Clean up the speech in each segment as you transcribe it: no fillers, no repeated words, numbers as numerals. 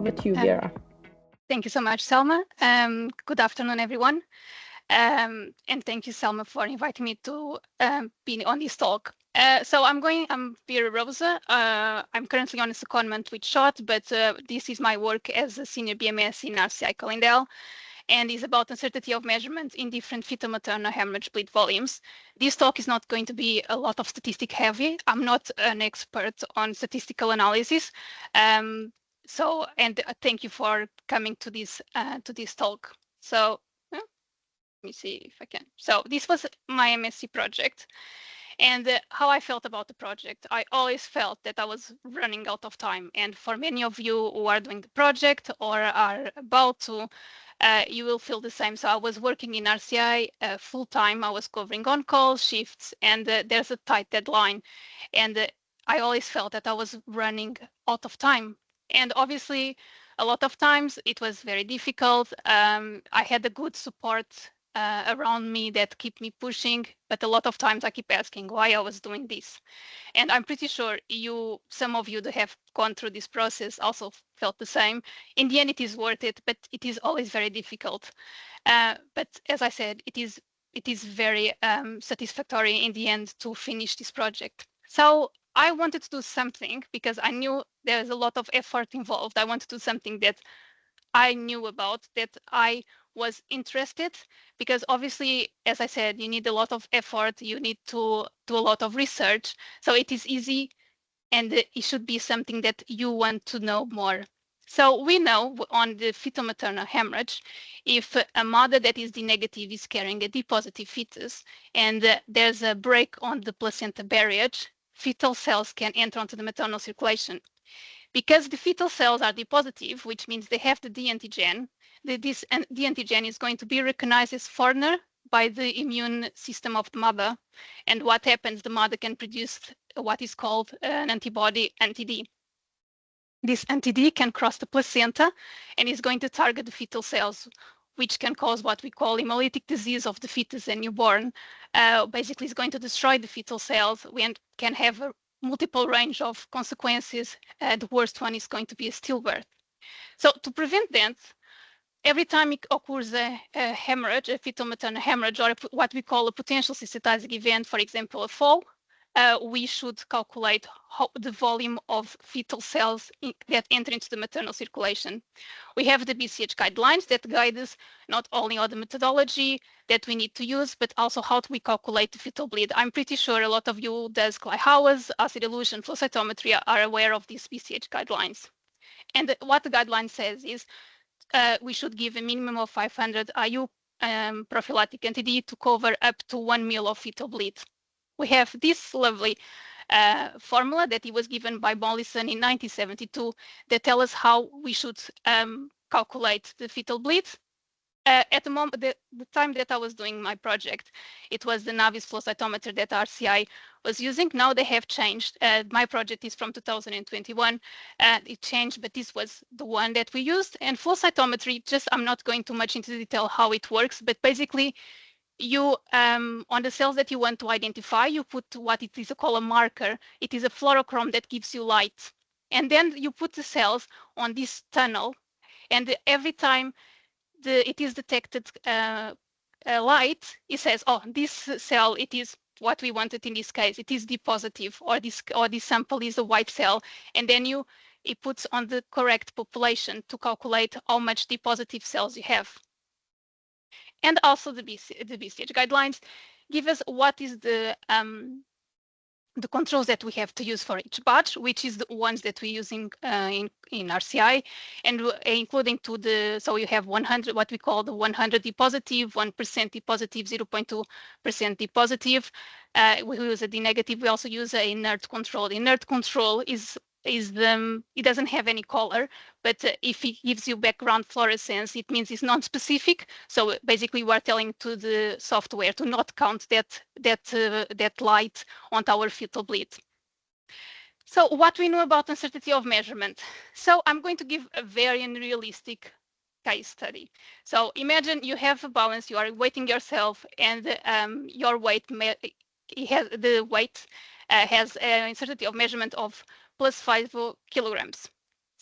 over to you, Vera. Thank you so much, Selma. Good afternoon, everyone. And thank you, Selma, for inviting me to be on this talk. I'm Vera Rosa. I'm currently on a secondment with SHOT, but this is my work as a senior BMS in RCI Calendel, and is about uncertainty of measurement in different Fetomaternal Haemorrhage Bleed volumes. This talk is not going to be a lot of statistic heavy. I'm not an expert on statistical analysis. Thank you for coming to this talk. So let me see if I can. So this was my MSc project. And how I felt about the project, I always felt that I was running out of time. And for many of you who are doing the project or are about to, you will feel the same. So I was working in RCI full time. I was covering on-call shifts, and there's a tight deadline. And I always felt that I was running out of time. And obviously, a lot of times it was very difficult. I had a good support around me that keep me pushing, but a lot of times I keep asking why I was doing this. And I'm pretty sure some of you that have gone through this process also felt the same. In the end, it is worth it, but it is always very difficult. But as I said, it is very satisfactory in the end to finish this project. So I wanted to do something because I knew there's a lot of effort involved. I wanted to do something that I knew about, that I was interested, because obviously, as I said, you need a lot of effort, you need to do a lot of research. So it is easy, and it should be something that you want to know more. So we know on the fetomaternal hemorrhage, if a mother that is D negative is carrying a D positive fetus, and there's a break on the placenta barrier, fetal cells can enter onto the maternal circulation. Because the fetal cells are D positive, which means they have the D antigen, this D antigen is going to be recognized as foreigner by the immune system of the mother. And what happens, the mother can produce what is called an antibody, anti-D. This anti-D can cross the placenta and is going to target the fetal cells, which can cause what we call hemolytic disease of the fetus and newborn. Basically, it's going to destroy the fetal cells. We can have a multiple range of consequences. The worst one is going to be a stillbirth. So to prevent that, every time it occurs a hemorrhage, a fetal-maternal hemorrhage, or what we call a potential sensitizing event, for example, a fall, we should calculate the volume of fetal cells that enter into the maternal circulation. We have the BCH guidelines that guide us not only on the methodology that we need to use, but also how we calculate the fetal bleed. I'm pretty sure a lot of you who does Kleihauer's, acid elution, flow cytometry are aware of these BCH guidelines. And what the guideline says is we should give a minimum of 500 IU prophylactic anti-D to cover up to 1 ml of fetal bleed. We have this lovely formula that it was given by Mollison in 1972 that tell us how we should calculate the fetal bleed. At the moment, the time that I was doing my project, it was the Navis flow cytometer that RCI was using. Now they have changed. My project is from 2021. It changed, but this was the one that we used. And flow cytometry, I'm not going too much into detail how it works, but basically, you on the cells that you want to identify, you put what it is called a marker. It is a fluorochrome that gives you light, and then you put the cells on this tunnel, and every time it is detected light, it says, oh, this cell, it is what we wanted in this case. It is D positive, or this sample is a white cell, and then it puts on the correct population to calculate how much D positive cells you have. And also the BCH guidelines give us what is the controls that we have to use for each batch, which is the ones that we're using in RCI, and including so you have 100, what we call the 100 D positive, 1% D positive, 0.2% D positive. We use a D negative. We also use a inert control. Inert control it doesn't have any color, but if it gives you background fluorescence, it means it's non-specific. So basically, we're telling to the software to not count that light on our fetal bleed. So what we know about uncertainty of measurement. So I'm going to give a very unrealistic case study. So imagine you have a balance, you are weighting yourself, and your weight has an uncertainty of measurement of +5 kilograms.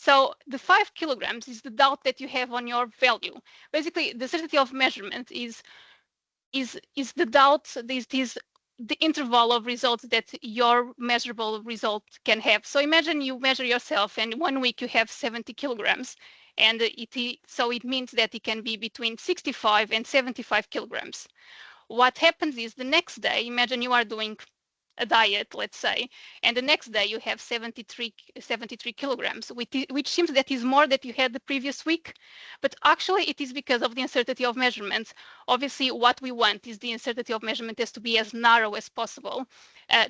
So the 5 kilograms is the doubt that you have on your value. Basically, the certainty of measurement is the doubt, is the interval of results that your measurable result can have. So imagine you measure yourself and 1 week you have 70 kilograms, and so it means that it can be between 65 and 75 kilograms. What happens is the next day, imagine you are doing a diet, let's say, and the next day you have 73 kilograms, which seems that is more than you had the previous week, but actually it is because of the uncertainty of measurement. Obviously, what we want is the uncertainty of measurement has to be as narrow as possible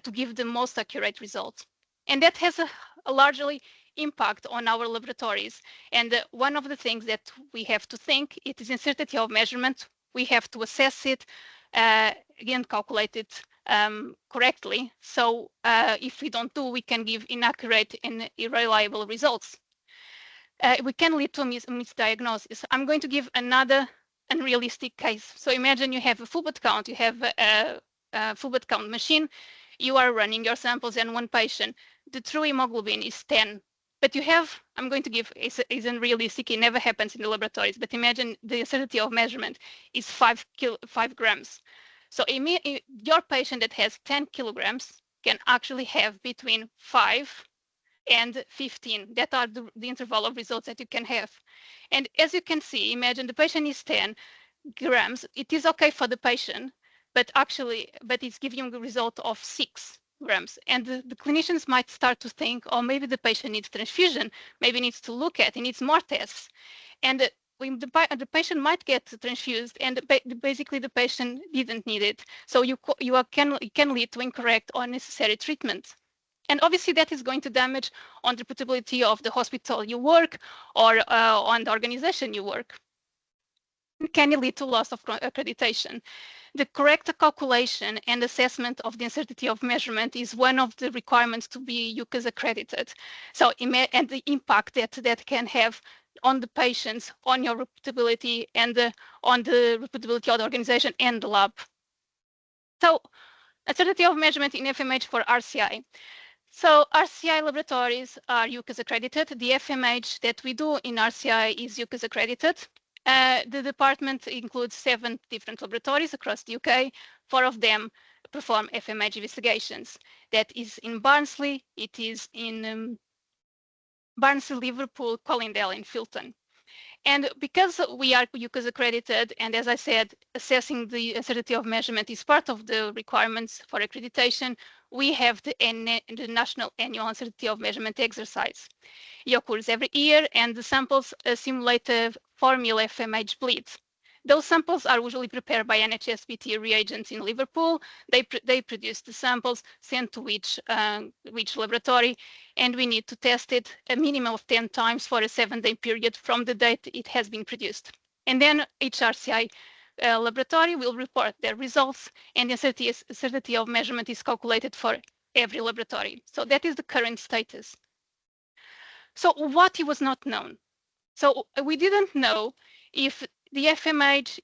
to give the most accurate results. And that has a largely impact on our laboratories. And one of the things that we have to think, it is uncertainty of measurement. We have to assess it, again, calculate it correctly. So if we don't do, we can give inaccurate and irreliable results. We can lead to a misdiagnosis. I'm going to give another unrealistic case. So imagine you have a full blood count, you have a full blood count machine, you are running your samples and one patient, the true hemoglobin is 10. But you have, I'm going to give, is unrealistic, it never happens in the laboratories, but imagine the uncertainty of measurement is 5 grams. So your patient that has 10 kilograms can actually have between 5 and 15. That are the interval of results that you can have. And as you can see, imagine the patient is 10 grams. It is okay for the patient, but it's giving you a result of 6 grams. And the clinicians might start to think, oh, maybe the patient needs transfusion, maybe needs to look at, he needs more tests. And the patient might get transfused, and basically the patient didn't need it. So you can lead to incorrect or unnecessary treatment. And obviously that is going to damage on the reputability of the hospital you work or on the organization you work. It can lead to loss of accreditation. The correct calculation and assessment of the uncertainty of measurement is one of the requirements to be UCAS accredited. So, and the impact that can have on the patients, on your reputability, and on the reputability of the organization and the lab. So, uncertainty of measurement in FMH for RCI. So RCI laboratories are UCAS accredited. The FMH that we do in RCI is UCAS accredited. The department includes 7 different laboratories across the UK. 4 of them perform FMH investigations. That is in Barnsley, it is in Barnsley, Liverpool, Colindale, and Filton. And because we are UCAS accredited, and as I said, assessing the uncertainty of measurement is part of the requirements for accreditation, we have the National Annual Uncertainty of Measurement exercise. It occurs every year, and the samples simulate a 4 ml FMH bleed. Those samples are usually prepared by NHSBT reagents in Liverpool. They produce the samples, sent to each laboratory, and we need to test it a minimum of 10 times for a 7-day period from the date it has been produced. And then each RCI laboratory will report their results, and the uncertainty of measurement is calculated for every laboratory. So that is the current status. So what was not known? So we didn't know if the FMH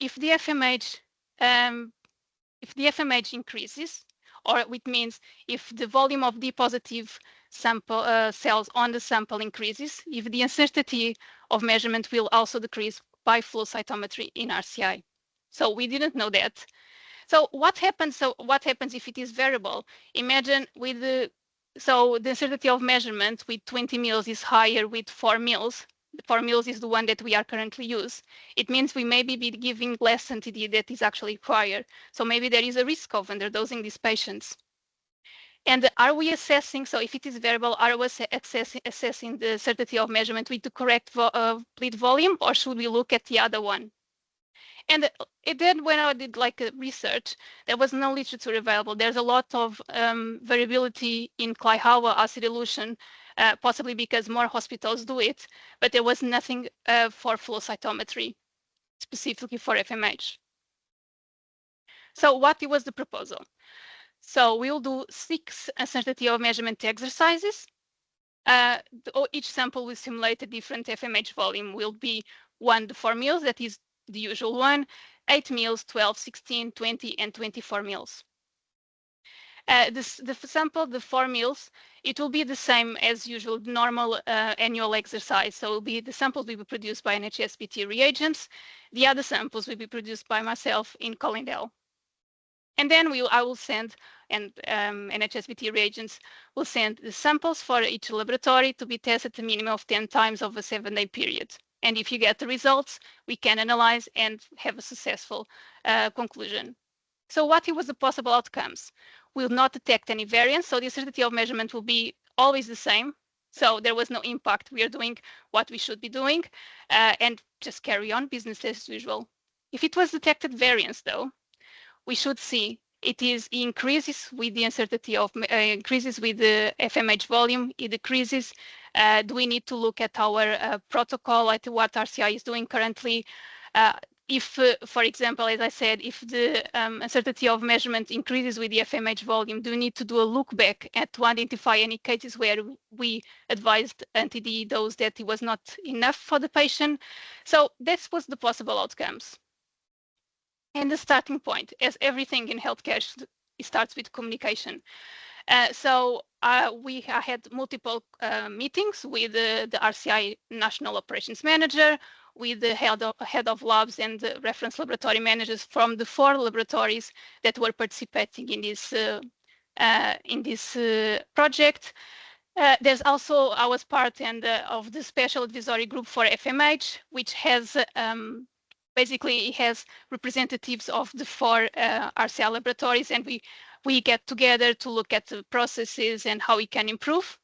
increases, or it means if the volume of D positive sample cells on the sample increases, if the uncertainty of measurement will also decrease by flow cytometry in RCI. So we didn't know that. So what happens? If it is variable? Imagine with the uncertainty of measurement with 20 mils is higher with 4 mils. The 4 mils is the one that we are currently use. It means we may be giving less quantity that is actually required. So maybe there is a risk of underdosing these patients. And are we assessing, so if it is variable, are we assessing the certainty of measurement with the correct bleed volume, or should we look at the other one? And then when I did research, there was no literature available. There's a lot of variability in Kleihauer acid elution, possibly because more hospitals do it, but there was nothing for flow cytometry, specifically for FMH. So what was the proposal? So we'll do 6 uncertainty of measurement exercises. Each sample will simulate a different FMH volume. Will be 1 to 4 mils, that is the usual one, 8 mils, 12, 16, 20, and 24 mils. The sample, the 4 mils, it will be the same as usual, normal annual exercise. So it will be the samples will be produced by NHSBT reagents. The other samples will be produced by myself in Collindale. And then I will send, and NHSBT reagents will send the samples for each laboratory to be tested a minimum of 10 times over a 7-day period. And if you get the results, we can analyze and have a successful conclusion. So what was the possible outcomes? We'll not detect any variance, so the uncertainty of measurement will be always the same. So there was no impact. We are doing what we should be doing and just carry on business as usual. If it was detected variance, though, we should see it increases with the uncertainty of increases with the FMH volume. It decreases. Do we need to look at our protocol, at what RCI is doing currently? If, for example, as I said, if the uncertainty of measurement increases with the FMH volume, do we need to do a look back to identify any cases where we advised anti-DE dose that it was not enough for the patient? So that was the possible outcomes. And the starting point, as everything in healthcare, it starts with communication. I had multiple meetings with the RCI National Operations Manager, with the head of labs and the reference laboratory managers from the 4 laboratories that were participating in this project. There's also, I was part of the special advisory group for FMH, which has basically it has representatives of the 4 RCI laboratories, and we get together to look at the processes and how we can improve.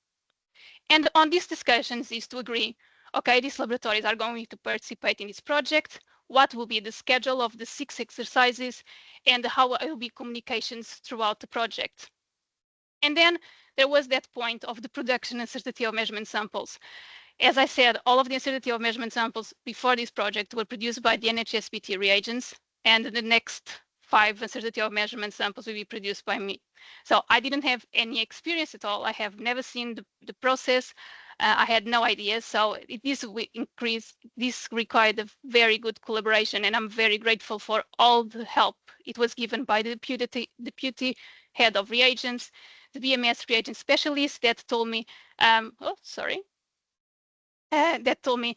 And on these discussions is to agree, okay, these laboratories are going to participate in this project, what will be the schedule of the 6 exercises, and how will be communications throughout the project. And then there was that point of the production and uncertainty of measurement samples. As I said, all of the uncertainty of measurement samples before this project were produced by the NHSBT reagents, and the next 5 uncertainty of measurement samples will be produced by me. So I didn't have any experience at all. I have never seen the process. I had no idea. So this required a very good collaboration, and I'm very grateful for all the help it was given by the deputy head of reagents, the BMS reagent specialist that told me, that told me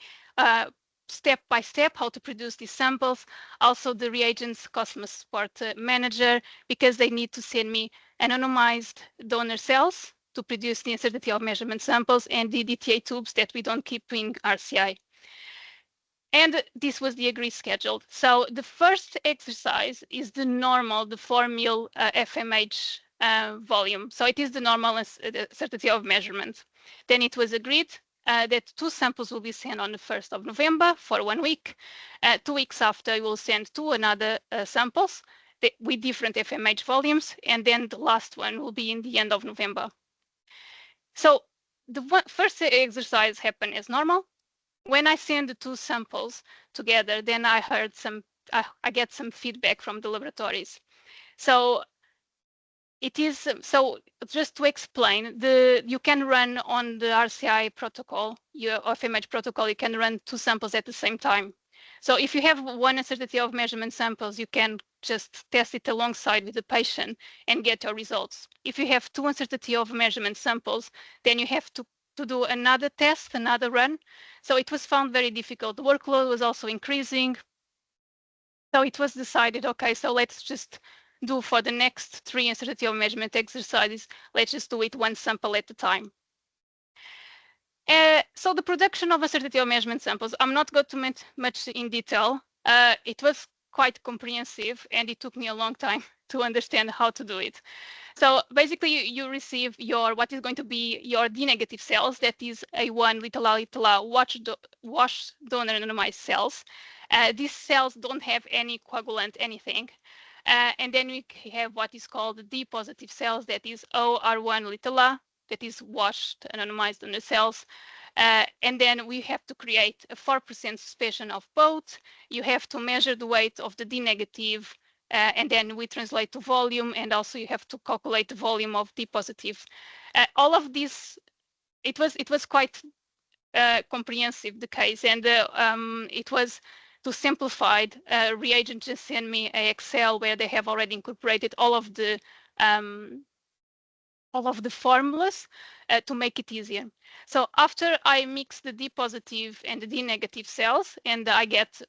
step by step how to produce these samples. Also the reagents customer support manager, because they need to send me anonymized donor cells to produce the uncertainty of measurement samples, and the DTA tubes that we don't keep in RCI. And this was the agreed schedule. So the first exercise is the normal, the 4 mil FMH volume. So it is the normal uncertainty of measurement. Then it was agreed that 2 samples will be sent on the 1st of November for 1 week. 2 weeks after, we will send 2 another samples with different FMH volumes, and then the last one will be in the end of November. So the first exercise happened as normal. When I send the 2 samples together, then I heard I get some feedback from the laboratories. So it is, so just to explain, you can run on the RCI protocol, your FMH protocol, you can run 2 samples at the same time. So if you have 1 uncertainty of measurement samples, you can just test it alongside with the patient and get your results. If you have 2 uncertainty of measurement samples, then you have to do another test, another run. So it was found very difficult. The workload was also increasing. So it was decided, okay, so let's just do for the next 3 uncertainty of measurement exercises, let's just do it 1 sample at a time. So the production of uncertainty of measurement samples, I'm not going to much in detail. It was quite comprehensive, and it took me a long time to understand how to do it. So basically, you receive what is going to be your D negative cells, that is A1 little wash donor anonymized cells. These cells don't have any coagulant, anything. And then we have what is called D positive cells, that is OR1 little a, that is washed anonymized donor cells. And then we have to create a 4% suspension of both. You have to measure the weight of the D negative, and then we translate to volume, and also you have to calculate the volume of D positive. All of this, it was quite comprehensive, the case, and it was to simplify. Reagent just sent me an Excel where they have already incorporated all of the all of the formulas to make it easier. So after I mix the D positive and the D negative cells, and I get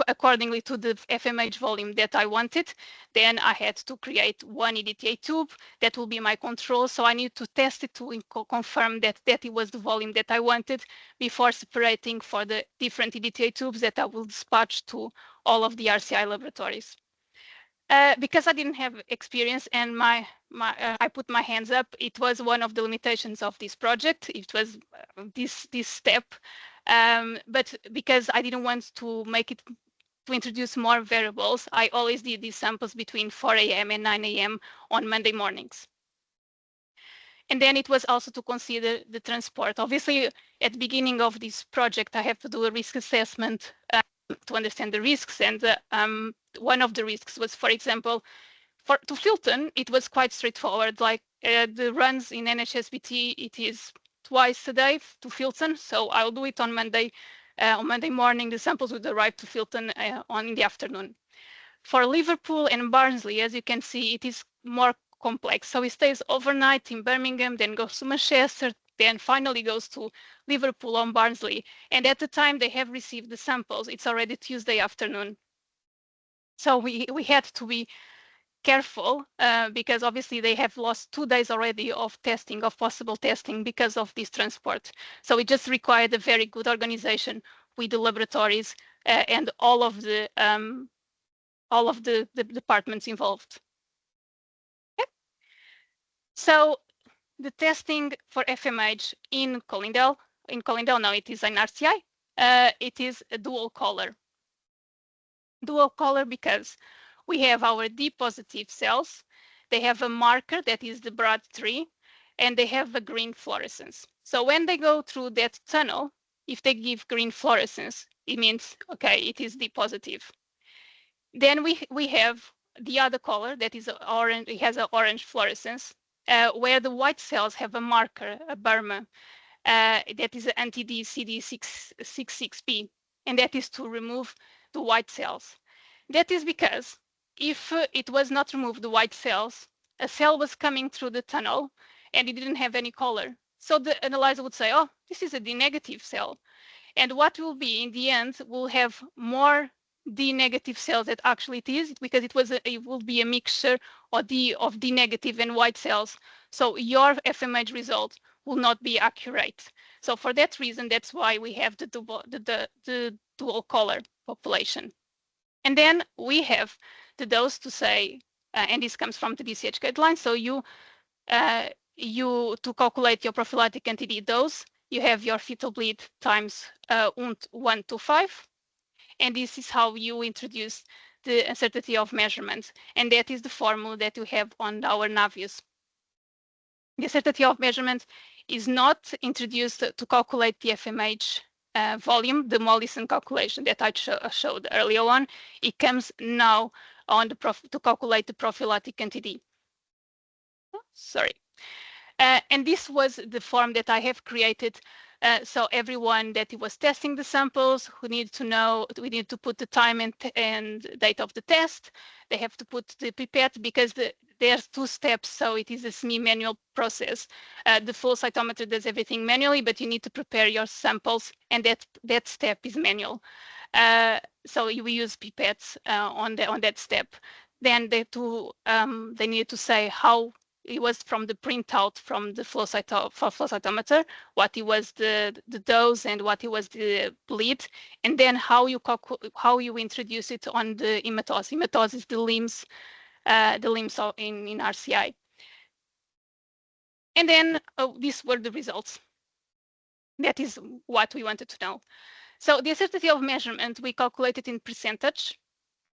accordingly to the FMH volume that I wanted, then I had to create one EDTA tube that will be my control. So I need to test it to confirm that it was the volume that I wanted before separating for the different EDTA tubes that I will dispatch to all of the RCI laboratories. Because I didn't have experience and I put my hands up, it was one of the limitations of this project. It was this step, but because I didn't want to make it to introduce more variables, I always did these samples between 4 a.m. and 9 a.m. on Monday mornings. And then it was also to consider the transport. Obviously, at the beginning of this project, I have to do a risk assessment to understand the risks. And one of the risks was, for example, to Filton, it was quite straightforward. Like the runs in NHSBT, it is twice a day to Filton. So I'll do it on Monday. On Monday morning, the samples would arrive to Filton in the afternoon. For Liverpool and Barnsley, as you can see, it is more complex. So it stays overnight in Birmingham, then goes to Manchester, then finally goes to Liverpool on Barnsley. And at the time they have received the samples, it's already Tuesday afternoon. So we had to be careful because obviously they have lost 2 days already of testing, of possible testing because of this transport. So it just required a very good organization with the laboratories and all of the departments involved. Yep. So the testing for FMH in Colindale now it is an RCI. It is a dual color. Dual color because we have our D positive cells. They have a marker that is the BRAD3, and they have a green fluorescence. So when they go through that tunnel, if they give green fluorescence, it means, okay, it is D positive. Then we have the other color that is orange. It has an orange fluorescence, where the white cells have a marker, a Burma, that is anti-D CD66B, and that is to remove the white cells. That is because if it was not removed, the white cells, a cell was coming through the tunnel and it didn't have any color. So the analyzer would say, oh, this is a D negative cell. And what will be in the end will have more D negative cells that actually it is, because it will be a mixture of D negative and white cells. So your FMH result will not be accurate. So for that reason, that's why we have the dual color population. And then we have the dose to say, and this comes from the DCH guidelines. So to calculate your prophylactic anti-D dose, you have your fetal bleed times 1 to 5. And this is how you introduce the uncertainty of measurement. And that is the formula that we have on our Navius. The uncertainty of measurement is not introduced to calculate the FMH volume, the Mollison calculation that I showed earlier on. It comes now on to calculate the prophylactic anti-D. Oh, sorry. And this was the form that I have created. So everyone that was testing the samples, who need to know, we need to put the time and date of the test. They have to put the pipette because there's 2 steps, so it is a semi-manual process. The flow cytometer does everything manually, but you need to prepare your samples, and that step is manual. So we use pipettes on that step. Then they need to say how it was from the printout from the flow cytometer, what it was the dose and what it was the bleed, and then how you introduce it on the hematose. Hematose is the limbs in RCI. And then these were the results. That is what we wanted to know. So the uncertainty of measurement, we calculated in percentage.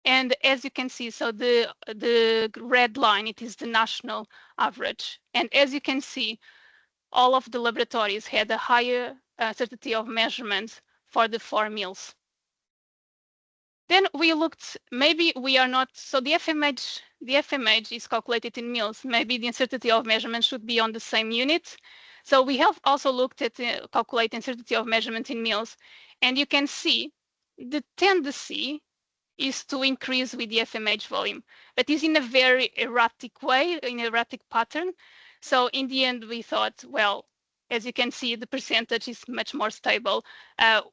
And as you can see, so the red line, it is the national average. And as you can see, all of the laboratories had a higher certainty of measurement for the 4 meals. Then we looked, maybe we are not, so the FMH is calculated in meals. Maybe the uncertainty of measurement should be on the same unit. So we have also looked at calculating uncertainty of measurement in meals. And you can see the tendency is to increase with the FMH volume, but is in a very erratic way, in an erratic pattern. So in the end, we thought, well, as you can see, the percentage is much more stable.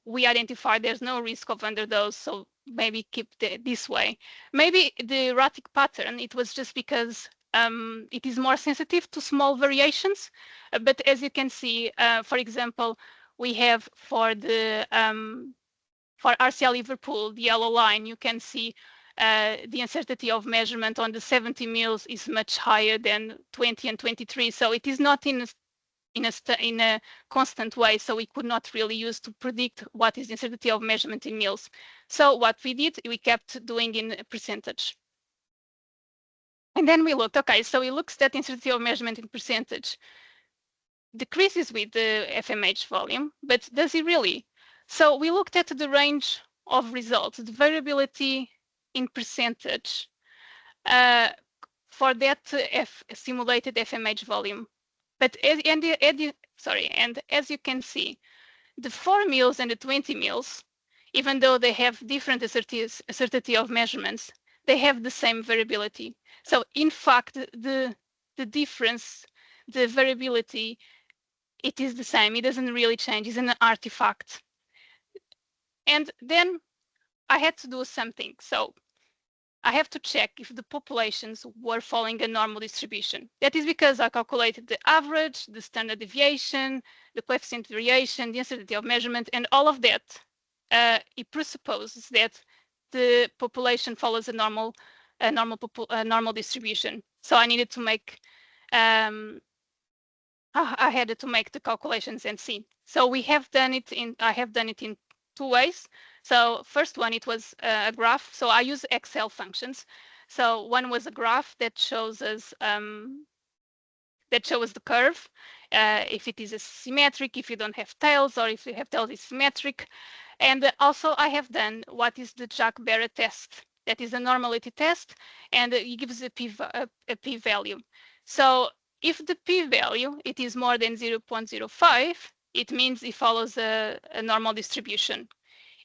We identified there's no risk of underdose, so maybe keep this way. Maybe the erratic pattern, it was just because it is more sensitive to small variations. But as you can see, for example, we have for the for RCI Liverpool, the yellow line, you can see the uncertainty of measurement on the 70 mils is much higher than 20 and 23. So it is not in a constant way. So we could not really use to predict what is the uncertainty of measurement in mils. So what we did, we kept doing in a percentage. And then we looked, okay, so it looks that uncertainty of measurement in percentage decreases with the FMH volume, but does it really? So we looked at the range of results, the variability in percentage for that simulated FMH volume. But as you can see, the 4 mils and the 20 mils, even though they have different uncertainty of measurements, they have the same variability. So in fact, the difference, the variability, it is the same. It doesn't really change. It's an artifact. And then I had to do something. So I have to check if the populations were following a normal distribution. That is because I calculated the average, the standard deviation, the coefficient variation, the uncertainty of measurement, and all of that. It presupposes that the population follows a normal distribution. So I needed to make I had to make the calculations and see. So we have done it in, I have done it in two ways. So first one, it was a graph. So I use Excel functions. So one was a graph that shows us the curve, if it is a symmetric, if you don't have tails, or if you have tails, it's symmetric. And also I have done what is the Jack-Barrett test. That is a normality test, and it gives a p-value. So if the p-value, it is more than 0.05, it means it follows a normal distribution.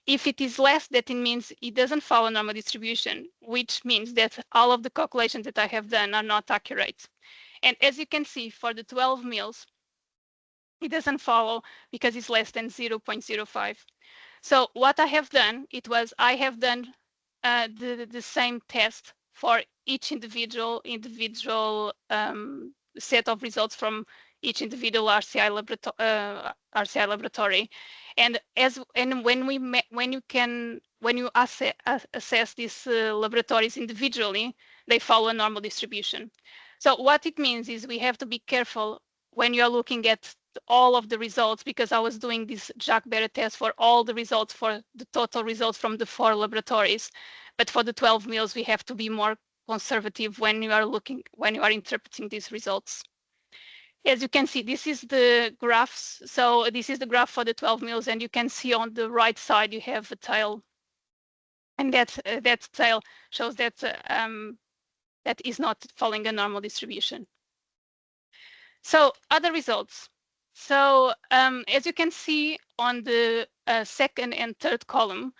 If it is less, that it means it doesn't follow a normal distribution, which means that all of the calculations that I have done are not accurate. And as you can see, for the 12 mils, it doesn't follow because it's less than 0.05. So what I have done, I have done the same test for each individual set of results from each individual RCI laboratory, and when you assess these laboratories individually, they follow a normal distribution. So what it means is we have to be careful when you're looking at all of the results, because I was doing this Jack-Barrett test for all the results, for the total results from the 4 laboratories. But for the 12 mils, we have to be more conservative when you are interpreting these results. As you can see, this is the graphs. So this is the graph for the 12 mils, and you can see on the right side you have a tail, and that tail shows that that is not following a normal distribution. So other results. So as you can see on the second and third column,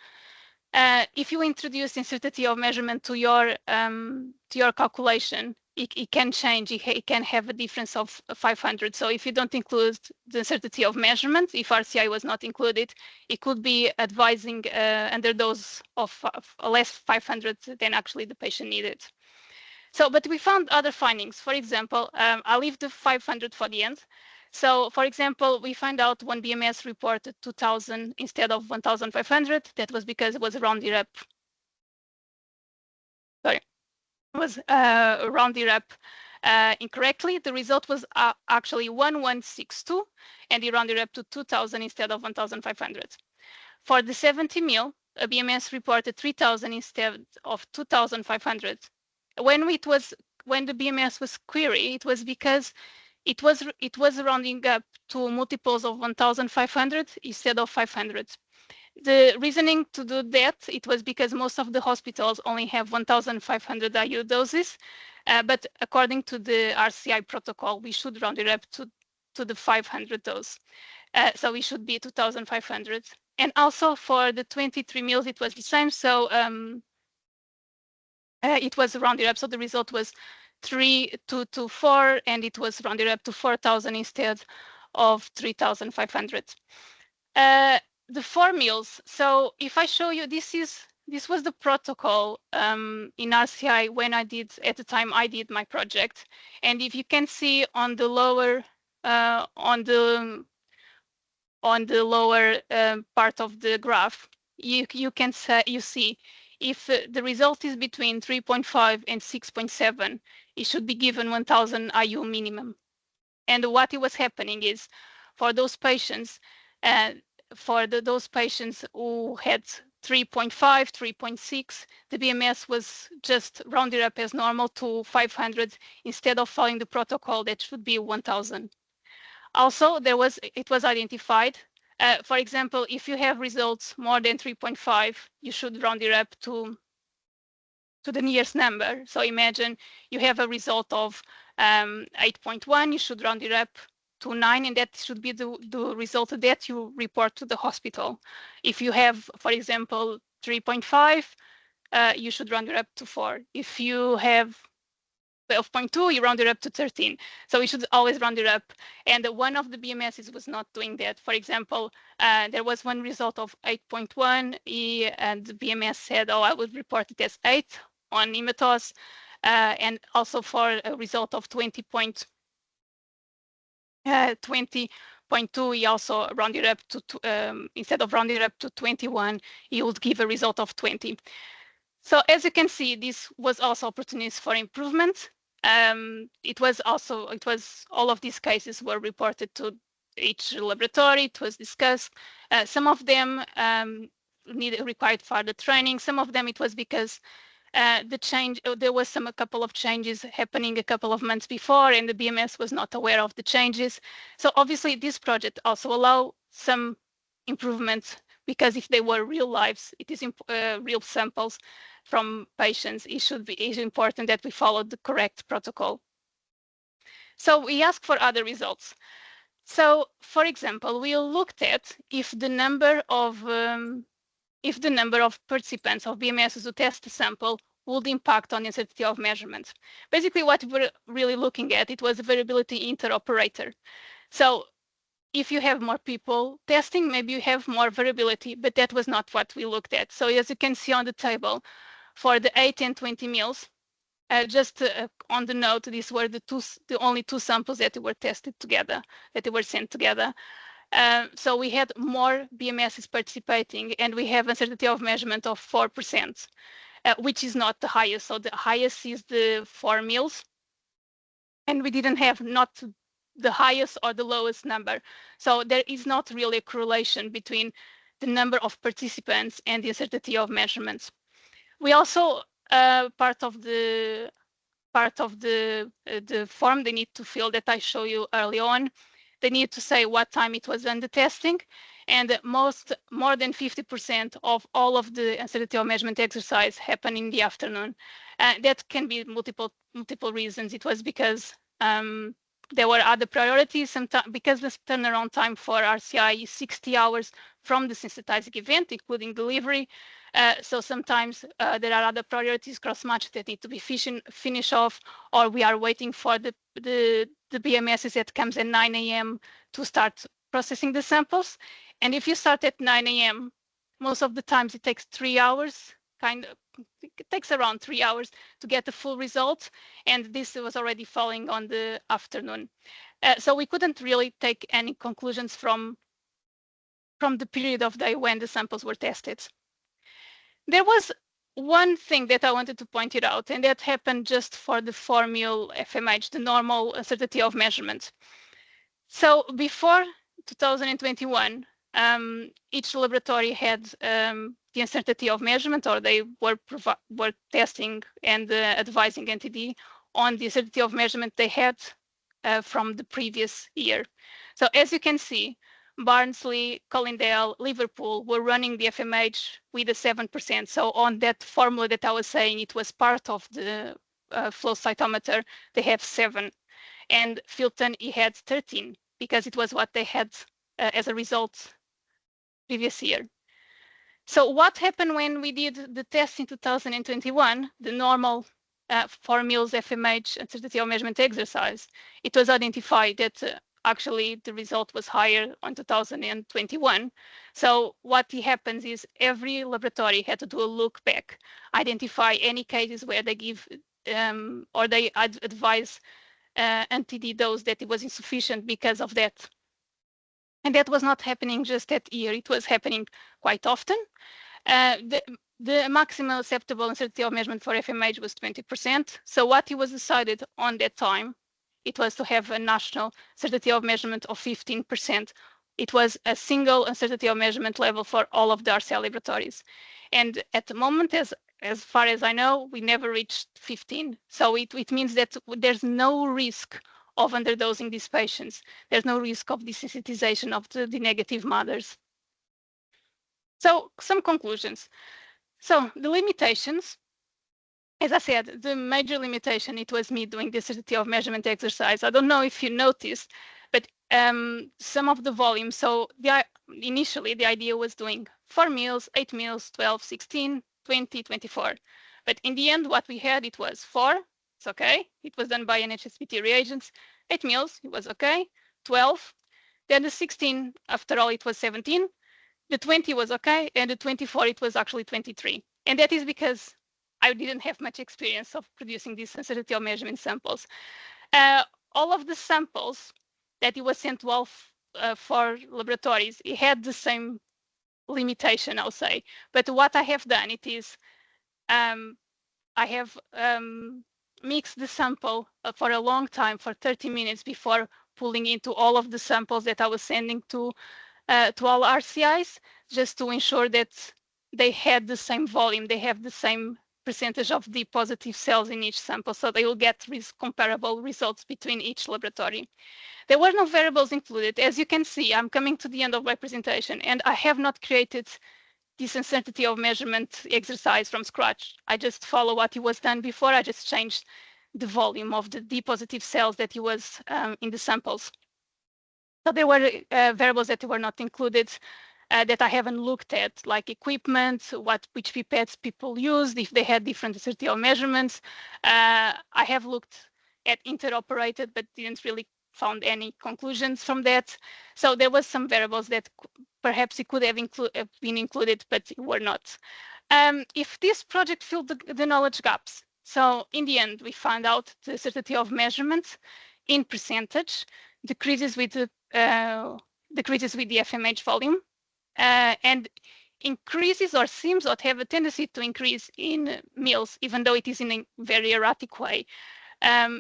if you introduce uncertainty of measurement to your calculation, it can change. It can have a difference of 500. So if you don't include the uncertainty of measurement, if RCI was not included, it could be advising underdose of less 500 than actually the patient needed. So, but we found other findings. For example, I'll leave the 500 for the end. So, for example, we find out one BMS reported 2,000 instead of 1,500. That was because it was rounded up. Sorry, it was rounded up incorrectly. The result was actually 1,162, and he rounded up to 2,000 instead of 1,500. For the 70 mil, a BMS reported 3,000 instead of 2,500. When the BMS was queried, it was because it was rounding up to multiples of 1,500 instead of 500. The reasoning to do that, it was because most of the hospitals only have 1,500 IU doses, but according to the RCI protocol, we should round it up to the 500 dose. So we should be 2,500. And also for the 23 mils, it was the same. So it was rounded up. So the result was 3,224, and it was rounded up to 4,000 instead of 3,500. The 4 meals. So if I show you, this was the protocol in RCI when at the time I did my project. And if you can see on the lower on the lower part of the graph, you see if the result is between 3.5 and 6.7, it should be given 1,000 IU minimum. And what was happening is, for those patients, those patients who had 3.5, 3.6, the BMS was just rounded up as normal to 500 instead of following the protocol that should be 1,000. Also, it was identified. For example, if you have results more than 3.5, you should round it up to the nearest number. So imagine you have a result of 8.1, you should round it up to 9, and that should be the result that you report to the hospital. If you have, for example, 3.5, you should round it up to 4. If you have 12.2, you round it up to 13. So we should always round it up. And one of the BMSs was not doing that. For example, there was one result of 8.1, and the BMS said, oh, I would report it as 8 on hematose. And also for a result of 20.2, he also rounded up to, instead of rounding it up to 21, he would give a result of 20. So as you can see, this was also opportunities for improvement. It was all of these cases were reported to each laboratory. It was discussed. Some of them required further training. Some of them it was because there was a couple of changes happening a couple of months before, and the BMS was not aware of the changes. So obviously, this project also allowed some improvements, because if they were real lives, it is real samples from patients, it is important that we follow the correct protocol. So we asked for other results. So, for example, we looked at if the number of participants of BMSs who test the sample would impact on the uncertainty of measurement. Basically, what we were really looking at, it was a variability inter-operator. So if you have more people testing, maybe you have more variability, but that was not what we looked at. So as you can see on the table, for the 8 and 20 meals, just on the note, these were the only 2 samples that were tested together, that they were sent together. So we had more BMSs participating, and we have uncertainty of measurement of 4%, which is not the highest. So the highest is the 4 meals, and we didn't have not the highest or the lowest number. So there is not really a correlation between the number of participants and the uncertainty of measurements. We also, part of the form they need to fill that I show you early on, they need to say what time it was done the testing, and more than 50% of all of the uncertainty of measurement exercise happen in the afternoon. That can be multiple reasons. It was because there were other priorities, sometimes because the turnaround time for RCI is 60 hours from the sensitizing event, including delivery. So sometimes there are other priorities cross-match that need to be finished off, or we are waiting for the BMSs that comes at 9 a.m. to start processing the samples. And if you start at 9 a.m., most of the times it takes 3 hours, it takes around 3 hours to get the full result, and this was already falling on the afternoon. So we couldn't really take any conclusions from the period of day when the samples were tested. There was one thing that I wanted to point it out, and that happened just for the 4 meal FMH, the normal uncertainty of measurement. So before 2021, each laboratory had the uncertainty of measurement, or they were testing and advising NTD on the uncertainty of measurement they had from the previous year. So as you can see, Barnsley, Colindale, Liverpool were running the FMH with a 7%. So on that formula that I was saying, it was part of the flow cytometer, they have 7. And Filton, he had 13, because it was what they had as a result previous year. So what happened when we did the test in 2021, the normal 4 meals FMH uncertainty of measurement exercise? It was identified that actually the result was higher on 2021. So what happens is every laboratory had to do a look back, identify any cases where they give or they advise NTD dose that it was insufficient because of that. And that was not happening just that year, it was happening quite often. The maximum acceptable uncertainty of measurement for FMH was 20%. So what it was decided on that time, it was to have a national certainty of measurement of 15%. It was a single uncertainty of measurement level for all of the RCL laboratories. And at the moment, as far as I know, we never reached 15. So it means that there's no risk of underdosing these patients. There's no risk of desensitization of the negative mothers. So some conclusions. So the limitations, as I said, the major limitation, it was me doing the certainty of measurement exercise. I don't know if you noticed, but some of the volumes, so initially the idea was doing 4 meals, 8 meals, 12, 16, 20, 24. But in the end, what we had, it was 4, it's okay. It was done by NHSPT reagents. 8 meals, it was okay. 12. Then the 16, after all, it was 17. The 20 was okay, and the 24, it was actually 23. And that is because I didn't have much experience of producing these sensitivity of measurement samples. All of the samples that it was sent to all 4 laboratories, it had the same limitation, I'll say. But what I have done, it is I have mixed the sample for a long time, for 30 minutes before pulling into all of the samples that I was sending to all RCIs, just to ensure that they had the same volume, they have the same percentage of the positive cells in each sample, so they will get comparable results between each laboratory. There were no variables included. As you can see, I'm coming to the end of my presentation, and I have not created this uncertainty of measurement exercise from scratch. I just follow what was done before. I just changed the volume of the D positive cells that was in the samples. So there were variables that were not included that I haven't looked at, like equipment, which pipettes people used, if they had different uncertainty of measurements. I have looked at interoperated, but didn't really found any conclusions from that. So there was some variables that perhaps it could have been included, but were not. If this project filled the knowledge gaps, so in the end, we found out the certainty of measurement in percentage decreases with the FMH volume, and increases or seems to have a tendency to increase in meals, even though it is in a very erratic way.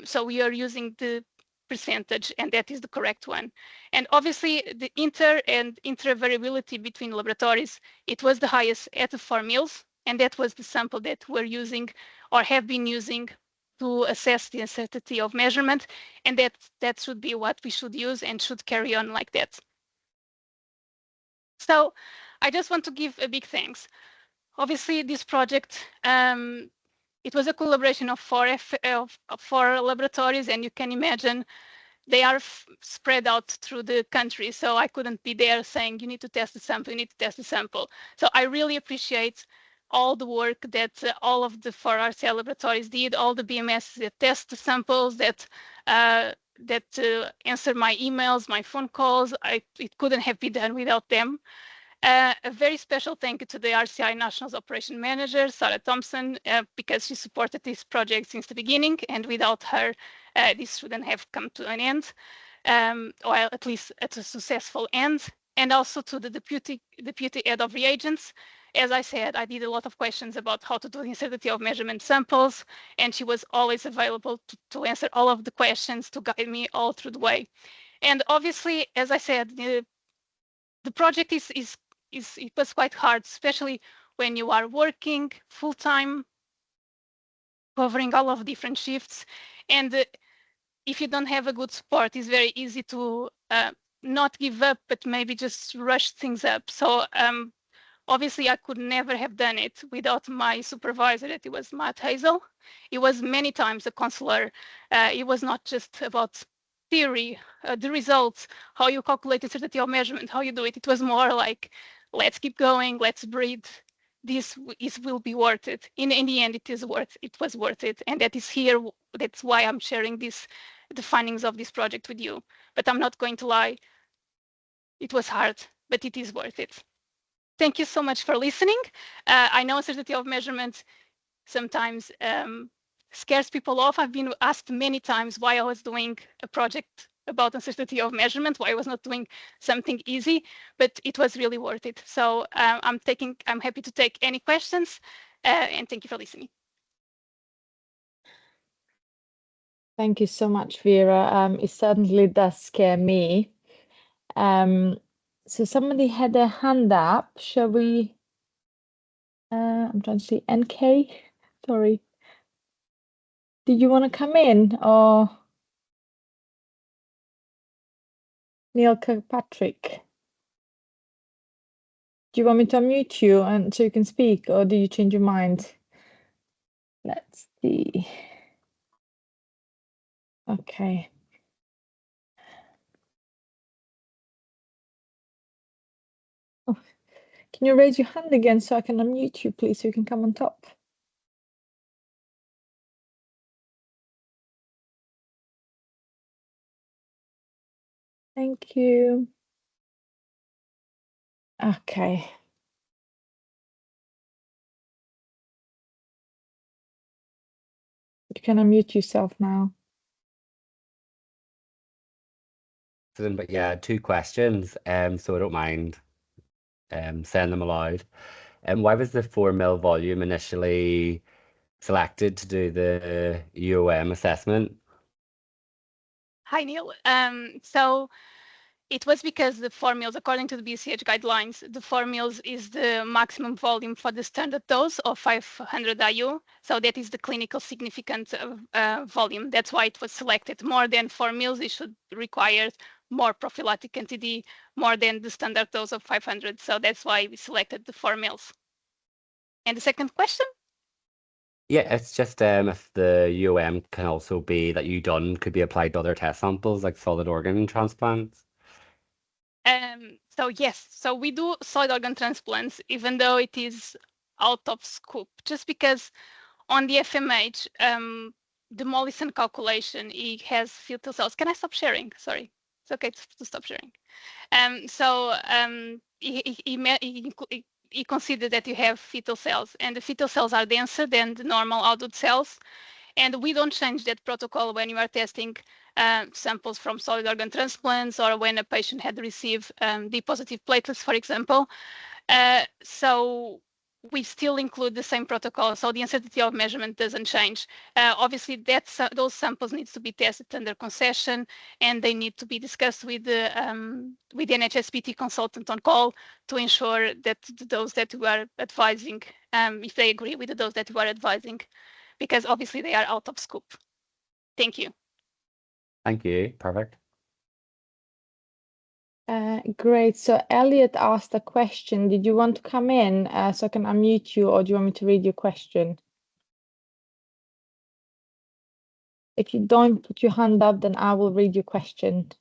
So we are using the percentage, and that is the correct one. And obviously, the inter and intra-variability between laboratories, it was the highest at the 4 meals, and that was the sample that we're using or have been using to assess the uncertainty of measurement, and that should be what we should use and should carry on like that. So I just want to give a big thanks. Obviously, this project, it was a collaboration of 4 laboratories, and you can imagine they are spread out through the country. So I couldn't be there saying, you need to test the sample, you need to test the sample. So I really appreciate all the work that all of the 4 RCL laboratories did, all the BMS that test the samples, that answer my emails, my phone calls. It couldn't have been done without them. A very special thank you to the RCI Nationals Operation Manager, Sarah Thompson, because she supported this project since the beginning, and without her, this shouldn't have come to an end, or at least at a successful end. And also to the deputy head of reagents. As I said, I did a lot of questions about how to do the uncertainty of measurement samples, and she was always available to answer all of the questions, to guide me all through the way. And obviously, as I said, the project it was quite hard, especially when you are working full-time, covering all of different shifts. And if you don't have a good support, it's very easy to not give up, but maybe just rush things up. So obviously, I could never have done it without my supervisor, that it was Matt Hazel. It was many times a counselor. It was not just about theory, the results, how you calculate the certainty of measurement, how you do it. It was more like let's keep going, let's breathe. This will be worth it. In the end, it was worth it. And that is here. That's why I'm sharing the findings of this project with you. But I'm not going to lie. It was hard, but it is worth it. Thank you so much for listening. I know uncertainty of measurement sometimes scares people off. I've been asked many times why I was doing a project about uncertainty of measurement, why I was not doing something easy, but it was really worth it. So I'm happy to take any questions, and thank you for listening. Thank you so much, Vera. It certainly does scare me. So somebody had their hand up. Shall we? I'm trying to see. NK, sorry. Did you want to come in, or Neil Kirkpatrick? Do you want me to unmute you and so you can speak, or do you change your mind? Let's see. Okay. Oh, can you raise your hand again so I can unmute you, please, so you can come on top? Thank you. Okay. You can unmute yourself now. But yeah, 2 questions, so I don't mind saying them aloud. Why was the 4 ml volume initially selected to do the UOM assessment? Hi, Neil. So it was because the 4 ml, according to the BCH guidelines, the 4 ml is the maximum volume for the standard dose of 500 IU. So that is the clinical significant volume. That's why it was selected. More than 4 ml, it should require more prophylactic NTD, more than the standard dose of 500. So that's why we selected the 4 ml. And the second question? Yeah, it's just if the UOM can also be that you done could be applied to other test samples like solid organ transplants. So yes, so we do solid organ transplants, even though it is out of scope, just because on the FMH, the Mollison calculation, it has fetal cells. Can I stop sharing? Sorry, it's okay to stop sharing. He considered that you have fetal cells, and the fetal cells are denser than the normal adult cells. And we don't change that protocol when you are testing samples from solid organ transplants or when a patient had received D positive platelets, for example. So we still include the same protocol, so the uncertainty of measurement doesn't change. Obviously, those samples need to be tested under concession, and they need to be discussed with the NHSPT consultant on call to ensure that the dose that we are advising, if they agree with the dose that we are advising, because obviously they are out of scope. Thank you. Thank you. Perfect. Great. So Elliot asked a question. Did you want to come in so I can unmute you, or do you want me to read your question? If you don't put your hand up, then I will read your question.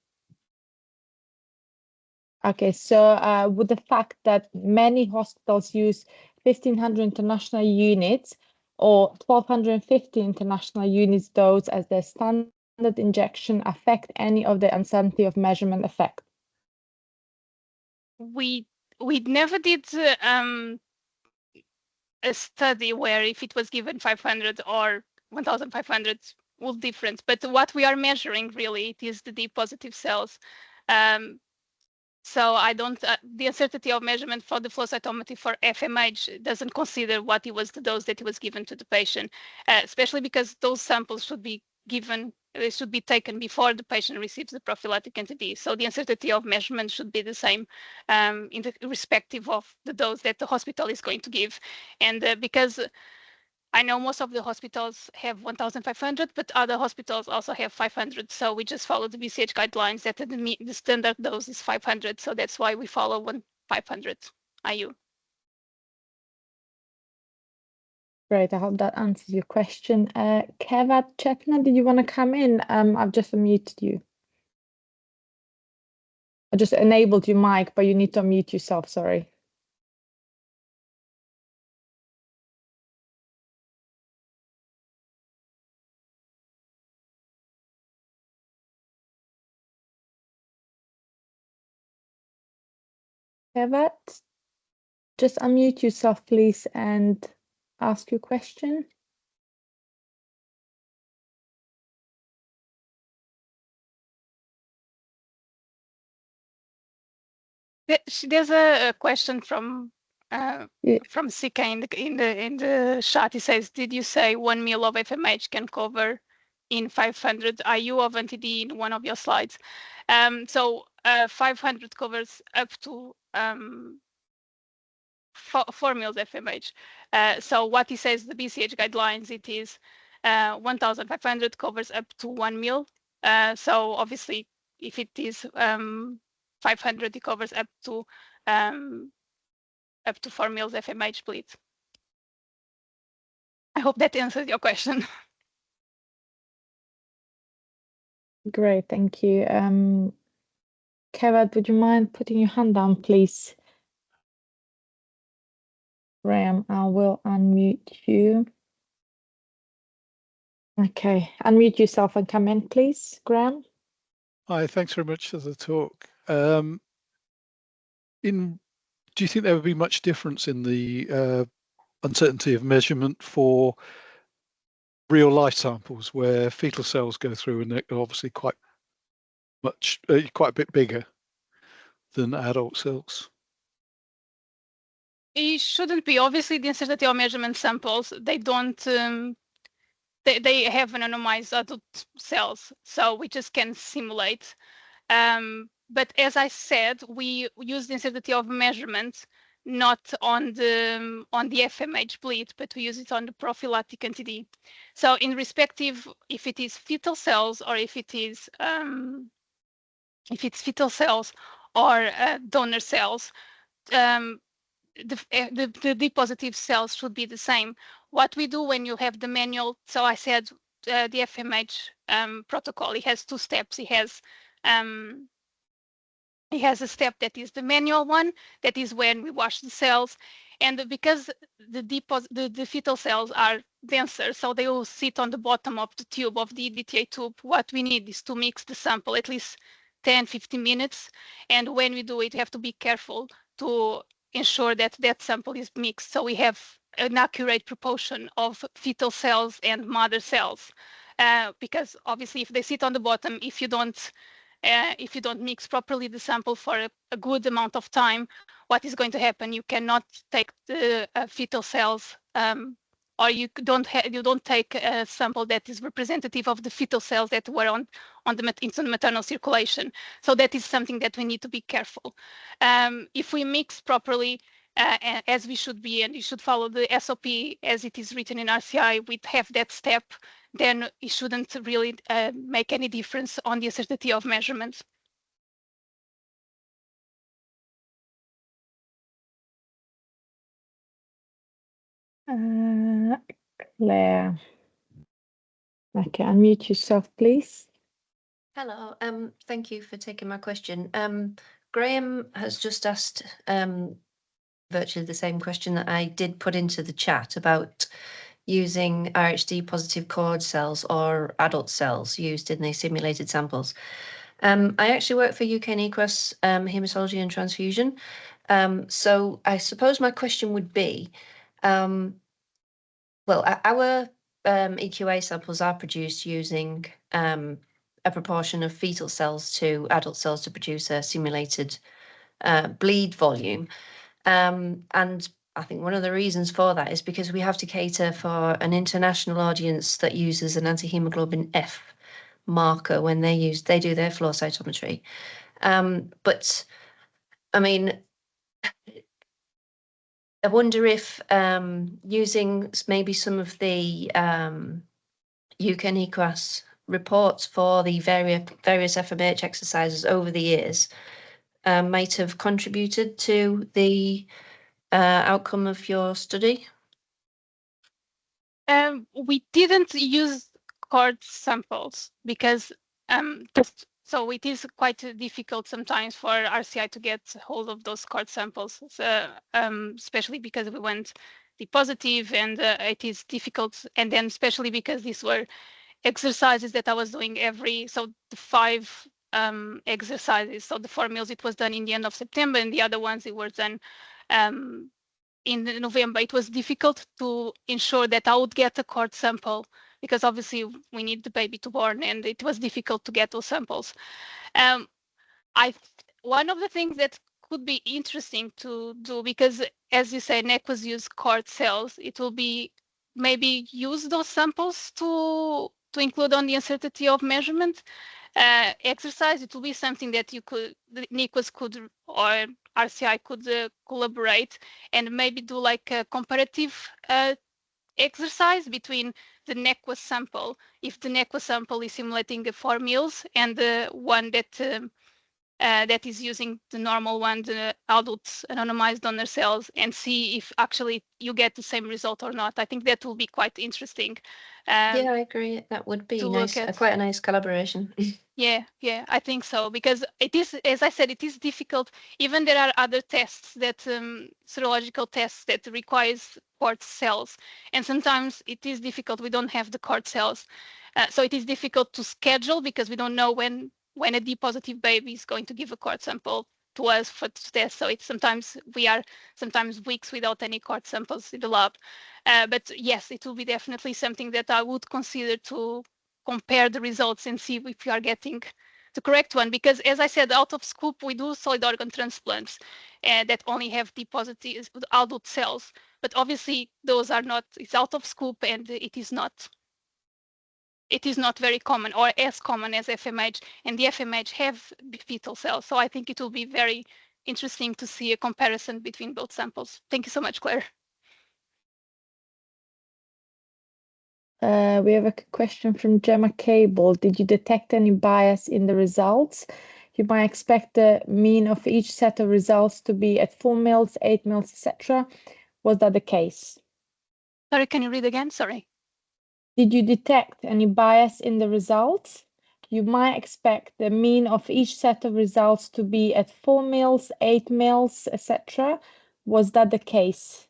Okay, so with the fact that many hospitals use 1,500 international units or 1,250 international units dose as their standard injection affect any of the uncertainty of measurement effect? We never did a study where if it was given 500 or 1,500 will difference. But what we are measuring really, it is the D positive cells. So I don't, the uncertainty of measurement for the flow cytometry for FMH doesn't consider what it was the dose that it was given to the patient, especially because those samples should be given, they should be taken before the patient receives the prophylactic NTD. So the uncertainty of measurement should be the same in the respective of the dose that the hospital is going to give. And because I know most of the hospitals have 1,500, but other hospitals also have 500. So we just follow the BCH guidelines that the standard dose is 500. So that's why we follow 500 IU. Great, I hope that answers your question. Kevat Chetna, did you want to come in? I've just unmuted you. I just enabled your mic, but you need to unmute yourself, sorry. Kevat, just unmute yourself, please, and ask your question. There's a question from Yeah. Sika in the chat. He says, "Did you say 1 ml of FMH can cover in 500 IU of NTD in one of your slides?" So 500 covers up to 4 mils FMH. So what he says, the BCH guidelines, it is 1,500 covers up to 1 mil. So obviously, if it is 500, it covers up to 4 mils FMH bleed. I hope that answers your question. Great, thank you. Kevat, would you mind putting your hand down, please? Graham, I will unmute you. Okay, unmute yourself and come in, please, Graham. Hi, thanks very much for the talk. Do you think there would be much difference in the uncertainty of measurement for real life samples where fetal cells go through and they're obviously quite a bit bigger than adult cells? It shouldn't be. Obviously, the uncertainty of measurement samples, they don't, they have anonymized adult cells, so we just can simulate. But as I said, we use the uncertainty of measurement not on the FMH bleed, but we use it on the prophylactic NTD. So in respective, if it is fetal cells or if it's fetal cells or donor cells, the D positive cells should be the same. What we do when you have the manual, so I said the FMH protocol, it has 2 steps. It has a step that is the manual one, that is when we wash the cells. And because the fetal cells are denser, so they will sit on the bottom of the tube, of the EDTA tube, what we need is to mix the sample at least 10-15 minutes. And when we do it, we have to be careful to ensure that that sample is mixed, so we have an accurate proportion of fetal cells and mother cells. Because obviously, if they sit on the bottom, if you don't mix properly the sample for a good amount of time, what is going to happen? You cannot take the fetal cells, or you don't take a sample that is representative of the fetal cells that were into the maternal circulation. So that is something that we need to be careful. If we mix properly, as we should be, and you should follow the SOP as it is written in RCI, we have that step, then it shouldn't really make any difference on the uncertainty of measurements. Claire. Okay, unmute yourself, please. Hello, thank you for taking my question. Graham has just asked virtually the same question that I did put into the chat about using RHD positive cord cells or adult cells used in the simulated samples. I actually work for UK NECRAS Haematology and Transfusion. So I suppose my question would be, well, our EQA samples are produced using a proportion of fetal cells to adult cells to produce a simulated bleed volume. And I think one of the reasons for that is because we have to cater for an international audience that uses an antihemoglobin F marker when they do their flow cytometry. But I mean, I wonder if using maybe some of the UK NECRAS reports for the various FMH exercises over the years might have contributed to the outcome of your study? We didn't use cord samples because so it is quite difficult sometimes for RCI to get hold of those cord samples, so, especially because we went D positive, and it is difficult, and then especially because these were exercises that I was doing so the 5 exercises. So the 4 meals, it was done in the end of September, and the other ones, it was done in November. It was difficult to ensure that I would get a cord sample, because obviously we need the baby to born, and it was difficult to get those samples. One of the things that could be interesting to do, because as you say, NECWAS use cord cells, it will be maybe use those samples to include on the uncertainty of measurement exercise. It will be something that the NECWAS could, or RCI could collaborate and maybe do like a comparative exercise between the NECWAS sample, if the NECWAS sample is simulating the 4 meals, and the one that is using the normal one, the adult anonymized donor cells, and see if actually you get the same result or not. I think that will be quite interesting. Yeah, I agree. That would be nice, quite a nice collaboration. Yeah, I think so, because it is, as I said, it is difficult. Even there are other tests that serological tests that requires cord cells, and sometimes it is difficult. We don't have the cord cells, so it is difficult to schedule, because we don't know when a D positive baby is going to give a cord sample to us for test. So it's sometimes we are weeks without any cord samples in the lab. But yes, it will be definitely something that I would consider to compare the results and see if you are getting the correct one. Because as I said, out of scope, we do solid organ transplants that only have D positive adult cells. But obviously those are not, it's out of scope, and it is not very common, or as common as FMH, and the FMH have fetal cells. So I think it will be very interesting to see a comparison between both samples. Thank you so much, Claire. We have a question from Gemma Cable. Did you detect any bias in the results? You might expect the mean of each set of results to be at 4 mils, 8 mils, etc. Was that the case? Sorry, can you read again? Sorry. Did you detect any bias in the results? You might expect the mean of each set of results to be at 4 mils, 8 mils, etc. Was that the case?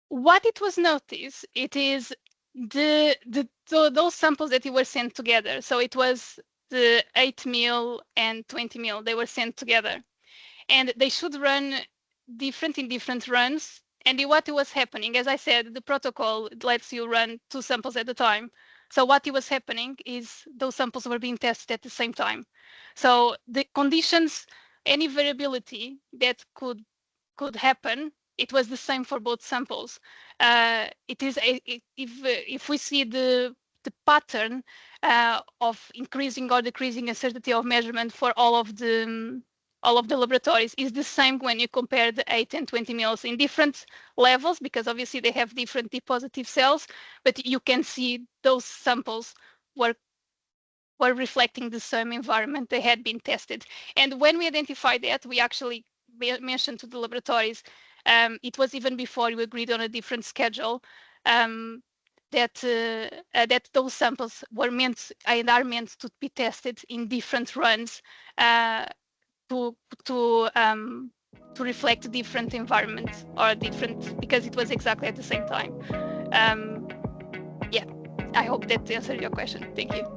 What it was noticed, it is those samples that you were sent together. So it was the 8 mil and 20 mil, they were sent together, and they should run different in different runs. And what was happening, as I said, the protocol lets you run 2 samples at a time. So what was happening is those samples were being tested at the same time. So the conditions, any variability that could happen, it was the same for both samples. It is if we see the pattern of increasing or decreasing uncertainty of measurement for all of the laboratories is the same when you compare the 8 and 20 mils in different levels, because obviously they have different D positive cells, but you can see those samples were reflecting the same environment they had been tested. And when we identified that, we actually mentioned to the laboratories, it was even before we agreed on a different schedule, that those samples were meant and are meant to be tested in different runs to reflect different environments, or different, because it was exactly at the same time. Yeah, I hope that answered your question. Thank you.